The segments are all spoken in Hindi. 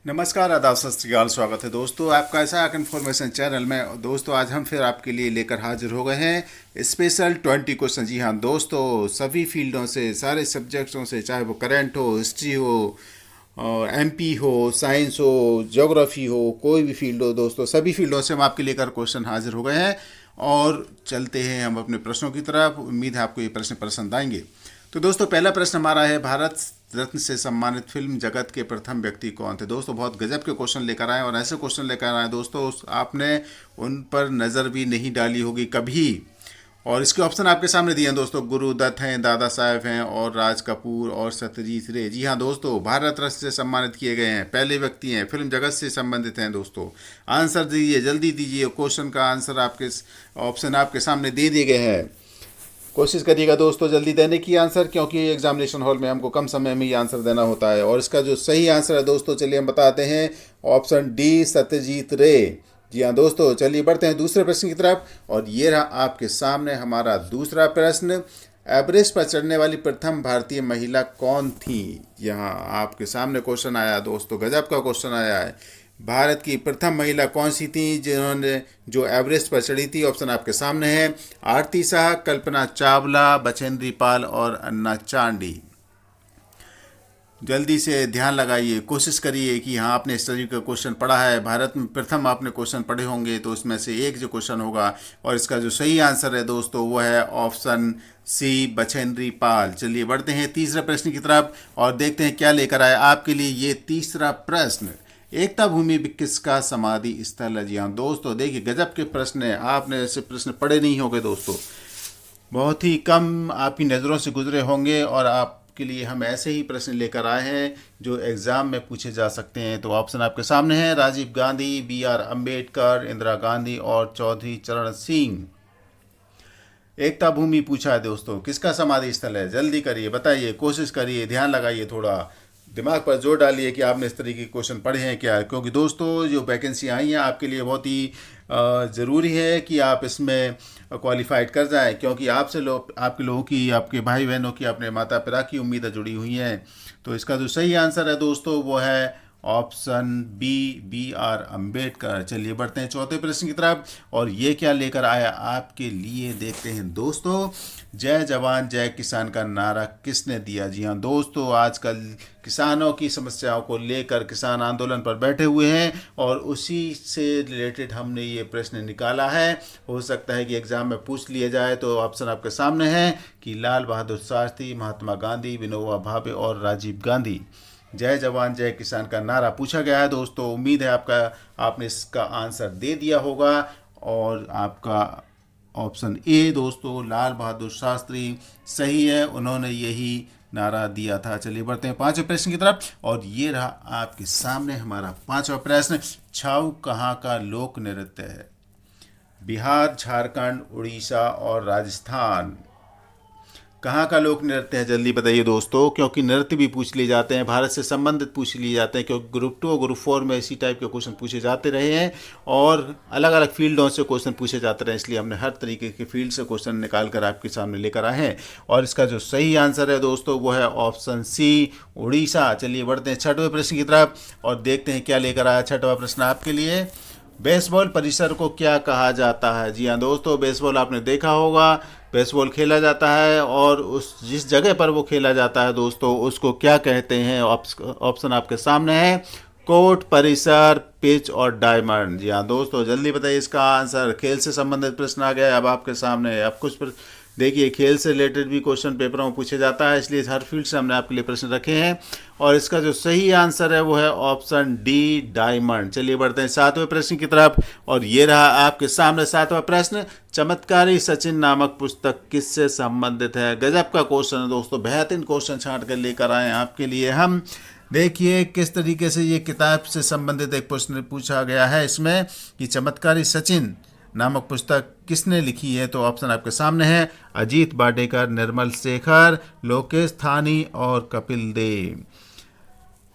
नमस्कार, आदाब, सत श्री अकाल। स्वागत है दोस्तों आपका ऐसा इन्फॉर्मेशन चैनल में। दोस्तों आज हम फिर आपके लिए लेकर हाजिर हो गए हैं स्पेशल 20 क्वेश्चन। जी हाँ दोस्तों, सभी फील्डों से, सारे सब्जेक्ट्सों से, चाहे वो करंट हो, हिस्ट्री हो, और एमपी हो, साइंस हो, ज्योग्राफी हो, कोई भी फील्ड हो दोस्तों, सभी फील्डों से हम आपके लेकर क्वेश्चन हाजिर हो गए हैं। और चलते हैं हम अपने प्रश्नों की तरफ। उम्मीद है आपको ये प्रश्न पसंद आएंगे। तो दोस्तों पहला प्रश्न हमारा है, भारत रत्न से सम्मानित फिल्म जगत के प्रथम व्यक्ति कौन थे। दोस्तों बहुत गजब के क्वेश्चन लेकर आए, और ऐसे क्वेश्चन लेकर आए दोस्तों आपने उन पर नज़र भी नहीं डाली होगी कभी। और इसके ऑप्शन आपके सामने दिए हैं दोस्तों, गुरुदत्त हैं, दादा साहेब हैं, और राज कपूर, और सत्यजीत रे। जी हाँ दोस्तों, भारत रत्न से सम्मानित किए गए हैं, पहले व्यक्ति हैं, फिल्म जगत से संबंधित हैं दोस्तों। आंसर दीजिए, जल्दी दीजिए। क्वेश्चन का आंसर आपके ऑप्शन आपके सामने दे दिए गए हैं। कोशिश करिएगा दोस्तों जल्दी देने की आंसर, क्योंकि एग्जामिनेशन हॉल में हमको कम समय में ही आंसर देना होता है। और इसका जो सही आंसर है दोस्तों, चलिए हम बताते हैं, ऑप्शन डी, सत्यजीत रे। जी हाँ दोस्तों, चलिए बढ़ते हैं दूसरे प्रश्न की तरफ। और ये रहा आपके सामने हमारा दूसरा प्रश्न, एवरेस्ट पर चढ़ने वाली प्रथम भारतीय महिला कौन थी। यहाँ आपके सामने क्वेश्चन आया दोस्तों, गजब का क्वेश्चन आया है। भारत की प्रथम महिला कौन सी थी जिन्होंने जो एवरेस्ट पर चढ़ी थी। ऑप्शन आपके सामने है, आरती शाह, कल्पना चावला, बछेंद्री पाल, और अन्ना चांडी। जल्दी से ध्यान लगाइए, कोशिश करिए कि हाँ आपने इस तरीके का क्वेश्चन पढ़ा है, भारत में प्रथम आपने क्वेश्चन पढ़े होंगे तो उसमें से एक जो क्वेश्चन होगा। और इसका जो सही आंसर है दोस्तों वो है ऑप्शन सी, बछेंद्री पाल। चलिए बढ़ते हैं तीसरे प्रश्न की तरफ और देखते हैं क्या लेकर आए आपके लिए ये तीसरा प्रश्न। एकता भूमि किसका समाधि स्थल है। जी हाँ दोस्तों, देखिए गजब के प्रश्न है, आपने ऐसे प्रश्न पढ़े नहीं होंगे दोस्तों, बहुत ही कम आपकी नज़रों से गुजरे होंगे। और आपके लिए हम ऐसे ही प्रश्न लेकर आए हैं जो एग्ज़ाम में पूछे जा सकते हैं। तो ऑप्शन आपके सामने हैं, राजीव गांधी, बी आर अम्बेडकर, इंदिरा गांधी, और चौधरी चरण सिंह। एकता भूमि पूछा है दोस्तों, किसका समाधि स्थल है। जल्दी करिए, बताइए, कोशिश करिए, ध्यान लगाइए, थोड़ा दिमाग पर जोर डालिए कि आपने इस तरीके के क्वेश्चन पढ़े हैं क्या। क्योंकि दोस्तों जो वैकेंसी आई हैं आपके लिए बहुत ही ज़रूरी है कि आप इसमें क्वालिफाइड कर जाएं, क्योंकि आपसे आपके लोगों की, आपके भाई बहनों की, अपने माता पिता की उम्मीदें जुड़ी हुई हैं। तो इसका जो सही आंसर है दोस्तों वो है option B, B R Ambedkar. चलिए बढ़ते हैं चौथे प्रश्न की तरफ, और ये क्या लेकर आया आपके लिए देखते हैं दोस्तों। जय जवान जय किसान का नारा किसने दिया। जी हाँ दोस्तों, आजकल किसानों की समस्याओं को लेकर किसान आंदोलन पर बैठे हुए हैं, और उसी से रिलेटेड हमने ये प्रश्न निकाला है। हो सकता है कि एग्जाम में पूछ लिया जाए। तो ऑप्शन आपके सामने है कि लाल बहादुर शास्त्री, महात्मा गांधी, विनोबा भावे, और राजीव गांधी। जय जवान जय किसान का नारा पूछा गया है दोस्तों। उम्मीद है आपने इसका आंसर दे दिया होगा। और आपका ऑप्शन ए दोस्तों, लाल बहादुर शास्त्री सही है, उन्होंने यही नारा दिया था। चलिए बढ़ते हैं पांचवें प्रश्न की तरफ, और ये रहा आपके सामने हमारा पांचवा प्रश्न। छाऊ कहाँ का लोक नृत्य है। बिहार, झारखंड, उड़ीसा, और राजस्थान। कहाँ का लोक नृत्य है, जल्दी बताइए दोस्तों, क्योंकि नृत्य भी पूछ लिए जाते हैं, भारत से संबंधित पूछ लिए जाते हैं, क्योंकि ग्रुप 2 और ग्रुप 4 में इसी टाइप के क्वेश्चन पूछे जाते रहे हैं, और अलग अलग फील्डों से क्वेश्चन पूछे जाते रहे, इसलिए हमने हर तरीके के फील्ड से क्वेश्चन निकाल कर आपके सामने लेकर आए हैं। और इसका जो सही आंसर है दोस्तों वो है ऑप्शन सी, उड़ीसा। चलिए बढ़ते हैं छठवें प्रश्न की तरफ और देखते हैं क्या लेकर आया छठवां प्रश्न आपके लिए। बेसबॉल परिसर को क्या कहा जाता है। जी हाँ दोस्तों, बेसबॉल आपने देखा होगा, बेसबॉल खेला जाता है, और उस जिस जगह पर वो खेला जाता है दोस्तों उसको क्या कहते हैं। ऑप्शन आपके सामने है, कोर्ट, परिसर, पिच, और डायमंड। जी हाँ दोस्तों, जल्दी बताइए इसका आंसर। खेल से संबंधित प्रश्न आ गया अब आपके सामने। अब कुछ देखिए, खेल से रिलेटेड भी क्वेश्चन पेपरों में पूछे जाता है, इसलिए हर फील्ड से हमने आपके लिए प्रश्न रखे हैं। और इसका जो सही आंसर है वो है ऑप्शन डी, डायमंड। चलिए बढ़ते हैं सातवें प्रश्न की तरफ, और ये रहा आपके सामने सातवां प्रश्न। चमत्कारी सचिन नामक पुस्तक किससे संबंधित है। गजब का क्वेश्चन है दोस्तों, बेहतरीन क्वेश्चन छांट कर लेकर आए हैं आपके लिए हम। देखिए किस तरीके से ये किताब से संबंधित एक प्रश्न पूछा गया है इसमें कि चमत्कारी सचिन नामक पुस्तक किसने लिखी है। तो ऑप्शन आपके सामने है, अजीत बाडेकर, निर्मल शेखर, लोकेश थानी, और कपिल देव।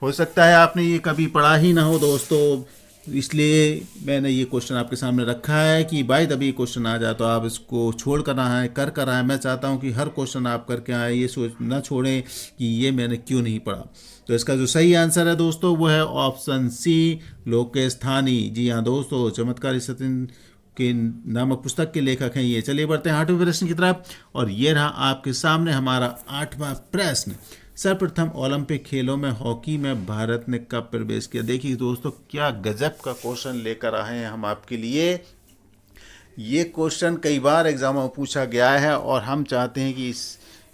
हो सकता है आपने ये कभी पढ़ा ही ना हो दोस्तों, इसलिए मैंने ये क्वेश्चन आपके सामने रखा है कि भाई तभी क्वेश्चन आ जाए तो आप इसको छोड़ कर आए कर कर आए। मैं चाहता हूँ कि हर क्वेश्चन आप करके आए, ये सोच ना छोड़ें कि ये मैंने क्यों नहीं पढ़ा। तो इसका जो सही आंसर है दोस्तों वो है ऑप्शन सी, लोकेश थानी। जी हाँ दोस्तों, चमत्कारी सत्यन के नामक पुस्तक के लेखक हैं ये। चलिए बढ़ते हैं 8वें प्रश्न की तरफ, और ये रहा आपके सामने हमारा 8वां प्रश्न। सर्वप्रथम ओलंपिक खेलों में हॉकी में भारत ने कब प्रवेश किया? देखिए दोस्तों, क्या गजब का क्वेश्चन लेकर आए हैं हम आपके लिए। ये क्वेश्चन कई बार एग्जामों में पूछा गया है और हम चाहते हैं कि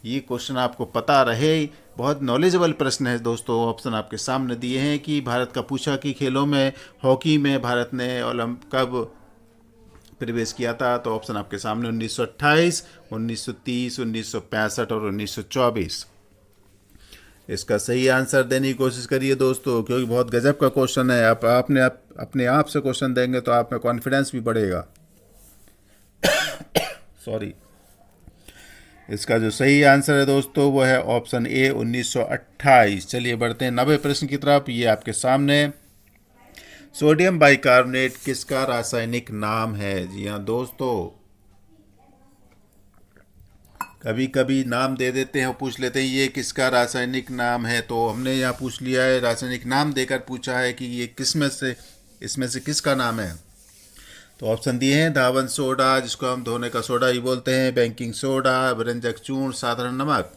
ये क्वेश्चन आपको पता रहे। बहुत नॉलेजेबल प्रश्न है दोस्तों। ऑप्शन आपके सामने दिए हैं कि भारत का पूछा कि खेलों में हॉकी में भारत ने कब प्रवेश किया था। तो ऑप्शन आपके सामने 1928, 1930, 1965 और 1924। इसका सही आंसर देने की कोशिश करिए दोस्तों, क्योंकि बहुत गजब का क्वेश्चन है। अपने आप से क्वेश्चन देंगे तो आप में कॉन्फिडेंस भी बढ़ेगा। सॉरी। इसका जो सही आंसर है दोस्तों वो है ऑप्शन ए, 1928। चलिए बढ़ते हैं 90वें प्रश्न की तरफ। ये आपके सामने, सोडियम बाइकार्बोनेट किसका रासायनिक नाम है? जी हाँ दोस्तों, कभी कभी नाम दे देते हैं और पूछ लेते हैं ये किसका रासायनिक नाम है। तो हमने यहाँ पूछ लिया है, रासायनिक नाम देकर पूछा है कि ये इसमें से किसका नाम है। तो ऑप्शन दिए हैं, धावन सोडा जिसको हम धोने का सोडा ही बोलते हैं, बेकिंग सोडा, व्यंजक चूर्ण, साधारण नमक।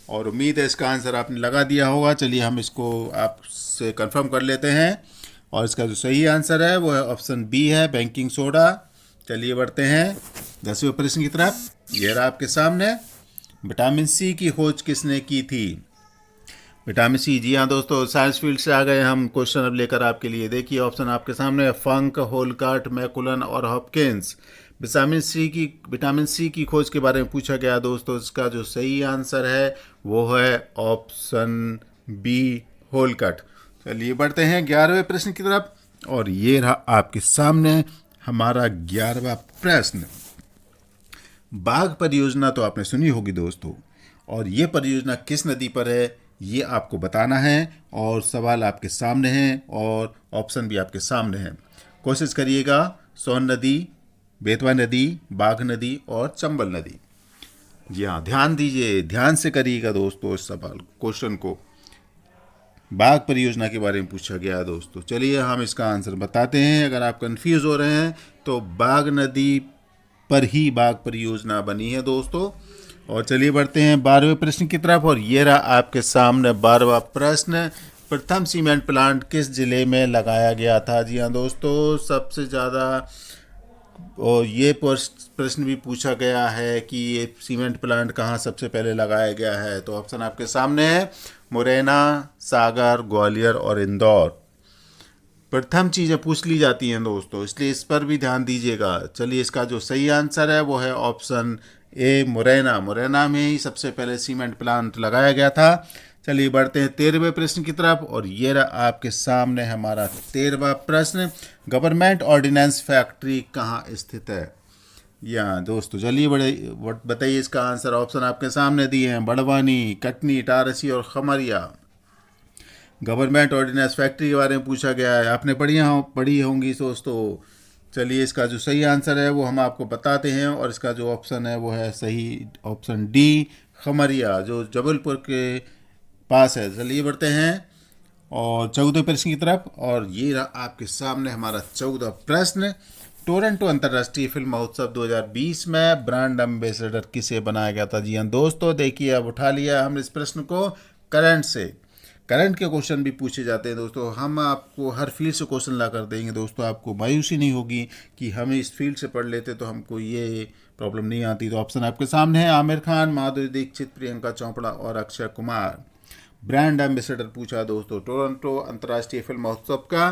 और उम्मीद है इसका आंसर आपने लगा दिया होगा। चलिए हम इसको आपसे कंफर्म कर लेते हैं, और इसका जो सही आंसर है वो है ऑप्शन बी है, बेकिंग सोडा। चलिए बढ़ते हैं 10वें प्रश्न की तरफ। ये रहा आपके सामने, विटामिन सी की खोज किसने की थी? विटामिन सी, जी हाँ दोस्तों, साइंस फील्ड से आ गए हम क्वेश्चन अब लेकर आपके लिए। देखिए ऑप्शन आपके सामने, फंक, होलकार्ट, मैकुलन और हॉपकिंस। विटामिन सी की खोज के बारे में पूछा गया दोस्तों। इसका जो सही आंसर है वो है ऑप्शन बी, होलकार्ट। चलिए बढ़ते हैं 11वें प्रश्न की तरफ, और ये रहा आपके सामने हमारा 11वां प्रश्न। बाघ परियोजना तो आपने सुनी होगी दोस्तों, और ये परियोजना किस नदी पर है ये आपको बताना है। और सवाल आपके सामने हैं और ऑप्शन भी आपके सामने हैं। कोशिश करिएगा। सोन नदी, बेतवा नदी, बाघ नदी और चंबल नदी। जी हाँ, ध्यान दीजिए, ध्यान से करिएगा दोस्तों इस सवाल क्वेश्चन को। बाघ परियोजना के बारे में पूछा गया है दोस्तों। चलिए हम इसका आंसर बताते हैं। अगर आप कंफ्यूज हो रहे हैं तो बाघ नदी पर ही बाघ परियोजना बनी है दोस्तों। और चलिए बढ़ते हैं 12वें प्रश्न की तरफ, और ये रहा आपके सामने 12वां प्रश्न। प्रथम सीमेंट प्लांट किस जिले में लगाया गया था? जी हाँ दोस्तों, सबसे ज़्यादा और ये प्रश्न भी पूछा गया है कि ये सीमेंट प्लांट कहाँ सबसे पहले लगाया गया है। तो ऑप्शन आपके सामने है, मुरैना, सागर, ग्वालियर और इंदौर। प्रथम चीज़ें पूछ ली जाती हैं दोस्तों, इसलिए इस पर भी ध्यान दीजिएगा। चलिए इसका जो सही आंसर है वो है ऑप्शन ए, मुरैना। मुरैना में ही सबसे पहले सीमेंट प्लांट लगाया गया था। चलिए बढ़ते हैं 13वें प्रश्न की तरफ, और ये रहा आपके सामने हमारा 13वां प्रश्न। गवर्नमेंट ऑर्डिनेंस फैक्ट्री कहाँ स्थित है? यहाँ दोस्तों चलिए बताइए इसका आंसर। ऑप्शन आपके सामने दिए हैं, बड़वानी, कटनी, इटारसी और खमरिया। गवर्नमेंट ऑर्डिनेंस फैक्ट्री के बारे में पूछा गया है, आपने पढ़ी होंगी दोस्तों। चलिए इसका जो सही आंसर है वो हम आपको बताते हैं, और इसका जो ऑप्शन है वो है सही ऑप्शन डी, खमरिया, जो जबलपुर के पास है। चलिए बढ़ते हैं और 14वें प्रश्न की तरफ, और ये रहा आपके सामने हमारा 14वां प्रश्न। टोरंटो अंतर्राष्ट्रीय फिल्म महोत्सव 2020 में ब्रांड एम्बेसडर किसे बनाया गया था? जी हाँ दोस्तों, देखिए अब उठा लिया हमने इस प्रश्न को करंट से। करंट के क्वेश्चन भी पूछे जाते हैं दोस्तों। हम आपको हर फील्ड से क्वेश्चन ला कर देंगे दोस्तों। आपको मायूसी नहीं होगी कि हम इस फील्ड से पढ़ लेते तो हमको ये प्रॉब्लम नहीं आती। तो ऑप्शन आपके सामने है, आमिर खान, माधुरी दीक्षित, प्रियंका चोपड़ा और अक्षय कुमार। ब्रांड एम्बेसडर पूछा दोस्तों टोरंटो अंतर्राष्ट्रीय फिल्म महोत्सव का।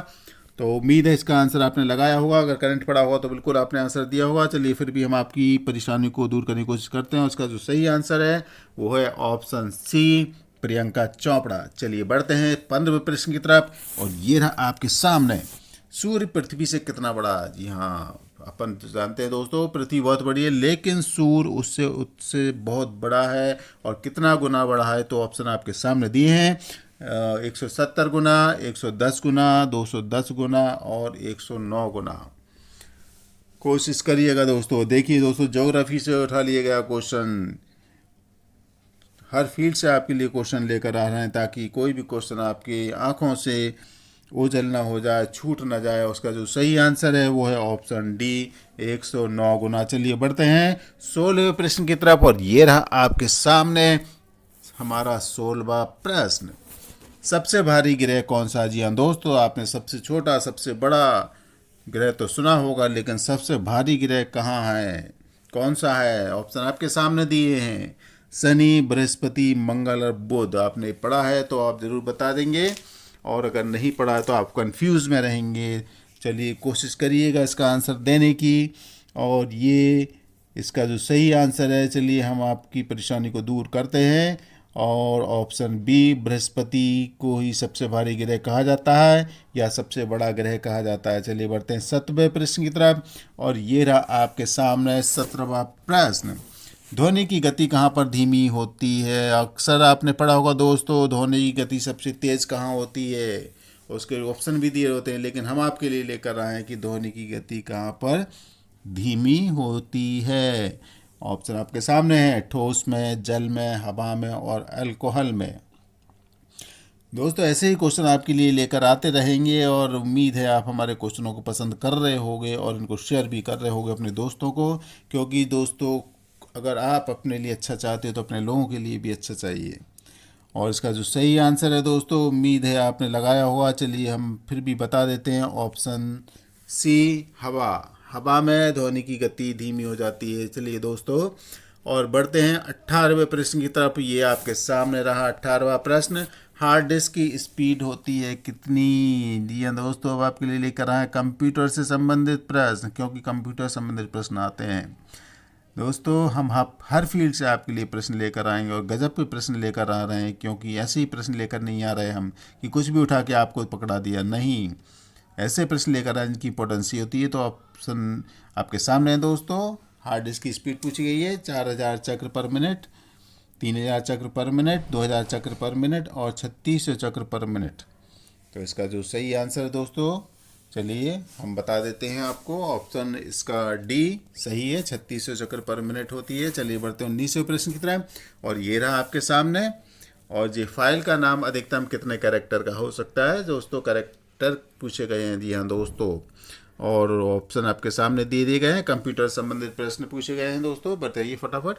तो उम्मीद है इसका आंसर आपने लगाया होगा। अगर करंट पड़ा होगा तो बिल्कुल आपने आंसर दिया होगा। चलिए फिर भी हम आपकी परेशानी को दूर करने की कोशिश करते हैं। उसका जो सही आंसर है वो है ऑप्शन सी, प्रियंका चोपड़ा। चलिए बढ़ते हैं 15वें प्रश्न की तरफ, और ये रहा आपके सामने, सूर्य पृथ्वी से कितना बड़ा? जी हाँ, अपन जानते हैं दोस्तों पृथ्वी बहुत बड़ी है, लेकिन सूर्य उससे बहुत बड़ा है। और कितना गुना बड़ा है? तो ऑप्शन आपके सामने दिए हैं, 170 गुना, 110 गुना, 210 गुना और 109 गुना। कोशिश करिएगा दोस्तों। देखिए दोस्तों, ज्योग्राफी से उठा लिया गया क्वेश्चन, हर फील्ड से आपके लिए क्वेश्चन लेकर आ रहे हैं ताकि कोई भी क्वेश्चन आपकी आंखों से ओझल ना हो जाए, छूट ना जाए। उसका जो सही आंसर है वो है ऑप्शन डी, 109 गुना। चलिए बढ़ते हैं 16वें प्रश्न की तरफ, और ये रहा आपके सामने हमारा 16वां प्रश्न। सबसे भारी ग्रह कौन सा? जी हाँ दोस्तों, आपने सबसे छोटा सबसे बड़ा ग्रह तो सुना होगा, लेकिन सबसे भारी ग्रह कहाँ है, कौन सा है? ऑप्शन आपके सामने दिए हैं, शनि, बृहस्पति, मंगल और बुध। आपने पढ़ा है तो आप ज़रूर बता देंगे, और अगर नहीं पढ़ा है तो आप कंफ्यूज में रहेंगे। चलिए कोशिश करिएगा इसका आंसर देने की, और ये इसका जो सही आंसर है, चलिए हम आपकी परेशानी को दूर करते हैं, और ऑप्शन बी, बृहस्पति को ही सबसे भारी ग्रह कहा जाता है या सबसे बड़ा ग्रह कहा जाता है। चलिए बढ़ते हैं 17वें प्रश्न की तरफ, और ये रहा आपके सामने 17वां प्रश्न। ध्वनि की गति कहाँ पर धीमी होती है? अक्सर आपने पढ़ा होगा दोस्तों, ध्वनि की गति सबसे तेज़ कहाँ होती है, उसके ऑप्शन भी दिए होते हैं, लेकिन हम आपके लिए लेकर आए हैं कि ध्वनि की गति कहाँ पर धीमी होती है। ऑप्शन आपके सामने है, ठोस में, जल में, हवा में और अल्कोहल में। दोस्तों ऐसे ही क्वेश्चन आपके लिए लेकर आते रहेंगे, और उम्मीद है आप हमारे क्वेश्चनों को पसंद कर रहे होंगे और इनको शेयर भी कर रहे होंगे अपने दोस्तों को, क्योंकि दोस्तों अगर आप अपने लिए अच्छा चाहते हो तो अपने लोगों के लिए भी अच्छा चाहिए। और इसका जो सही आंसर है दोस्तों, उम्मीद है आपने लगाया होगा। चलिए हम फिर भी बता देते हैं, ऑप्शन सी, हवा। हवा में ध्वनि की गति धीमी हो जाती है। चलिए दोस्तों, और बढ़ते हैं 18वें प्रश्न की तरफ। ये आपके सामने रहा 18वां प्रश्न। हार्ड डिस्क की स्पीड होती है कितनी? जी हाँ दोस्तों, अब आपके लिए लेकर आए कंप्यूटर से संबंधित प्रश्न, क्योंकि कंप्यूटर संबंधित प्रश्न आते हैं दोस्तों। हम हर फील्ड से आपके लिए प्रश्न लेकर आएंगे, और गजब के प्रश्न लेकर आ रहे हैं, क्योंकि ऐसे ही प्रश्न लेकर नहीं आ रहे हम कि कुछ भी उठा के आपको पकड़ा दिया, नहीं। ऐसे प्रश्न लेकर आए जिनकी पोटेंसी होती है। तो ऑप्शन आपके सामने है दोस्तों। हार्ड डिस्क की स्पीड पूछी गई है 4000 चक्र पर मिनट, 3000 चक्र पर मिनट, 2000 चक्र पर मिनट और 3600 चक्र पर मिनट। तो इसका जो सही आंसर है दोस्तों, चलिए हम बता देते हैं आपको, ऑप्शन इसका डी सही है, 3600 चक्र पर मिनट होती है। चलिए बढ़ते हैं 19वें प्रश्न की तरफ, और ये रहा आपके सामने। और ये फाइल का नाम अधिकतम कितने कैरेक्टर का हो सकता है दोस्तों? कैरेक्टर पूछे गए हैं, जी हाँ दोस्तों, और ऑप्शन आपके सामने दे दिए गए हैं। कंप्यूटर संबंधित प्रश्न पूछे गए हैं दोस्तों, बताइए फटाफट,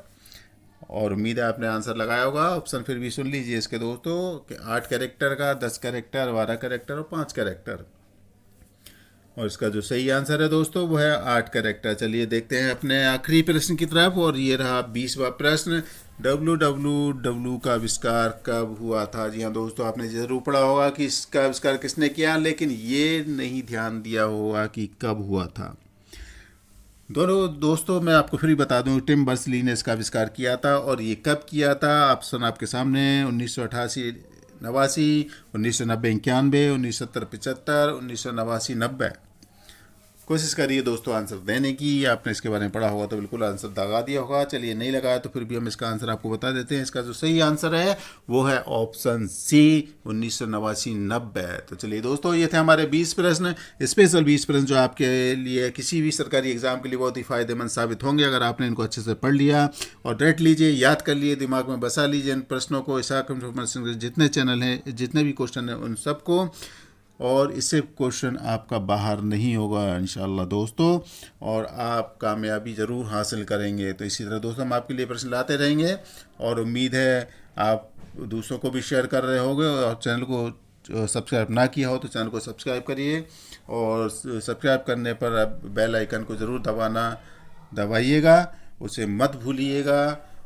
और उम्मीद है आपने आंसर लगाया होगा। ऑप्शन फिर भी सुन लीजिए इसके दोस्तों, कि 8 कैरेक्टर का, 10 कैरेक्टर, 12 कैरेक्टर और 5 कैरेक्टर। और इसका जो सही आंसर है दोस्तों वो है 8 कैरेक्टर। चलिए देखते हैं अपने आखिरी प्रश्न की तरफ, और ये रहा 20वां प्रश्न। www का आविष्कार कब हुआ था? जी हाँ दोस्तों, आपने जरूर पढ़ा होगा कि इसका आविष्कार किसने किया, लेकिन ये नहीं ध्यान दिया होगा कि कब हुआ था। दोनों दोस्तों मैं आपको फिर भी बता दूं, टिम बर्नर्स-ली ने इसका आविष्कार किया था, और ये कब किया था? ऑप्शन आपके सामने, 1988 89, 1990 91, 1970 75, 1989 90। कोशिश करिए दोस्तों आंसर देने की। आपने इसके बारे में पढ़ा होगा तो बिल्कुल आंसर लगा दिया होगा। चलिए नहीं लगाया तो फिर भी हम इसका आंसर आपको बता देते हैं। इसका जो सही आंसर है वो है ऑप्शन सी, 1989 90। तो चलिए दोस्तों, ये थे हमारे 20 प्रश्न, स्पेशल 20 प्रश्न, जो आपके लिए किसी भी सरकारी एग्जाम के लिए बहुत ही फायदेमंद साबित होंगे अगर आपने इनको अच्छे से पढ़ लिया और रट लीजिए, याद कर लिए, दिमाग में बसा लीजिए इन प्रश्नों को। इसाक इन्फॉर्मेशन के जितने चैनल हैं, जितने भी क्वेश्चन हैं, उन सबको, और इससे क्वेश्चन आपका बाहर नहीं होगा इंशाल्लाह दोस्तों, और आप कामयाबी ज़रूर हासिल करेंगे। तो इसी तरह दोस्तों हम आपके लिए प्रश्न लाते रहेंगे, और उम्मीद है आप दूसरों को भी शेयर कर रहे होंगे, और चैनल को सब्सक्राइब ना किया हो तो चैनल को सब्सक्राइब करिए, और सब्सक्राइब करने पर आप बेल आइकन को ज़रूर दबाइएगा, उसे मत भूलिएगा।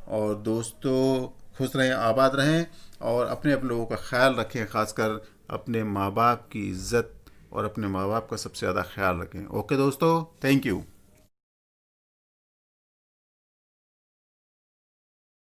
और दोस्तों खुश रहें, आबाद रहें, और अपने लोगों का ख्याल रखें, ख़ासकर अपने माँ बाप की इज़्ज़त और अपने माँ बाप का सबसे ज़्यादा ख्याल रखें। ओके दोस्तों, थैंक यू।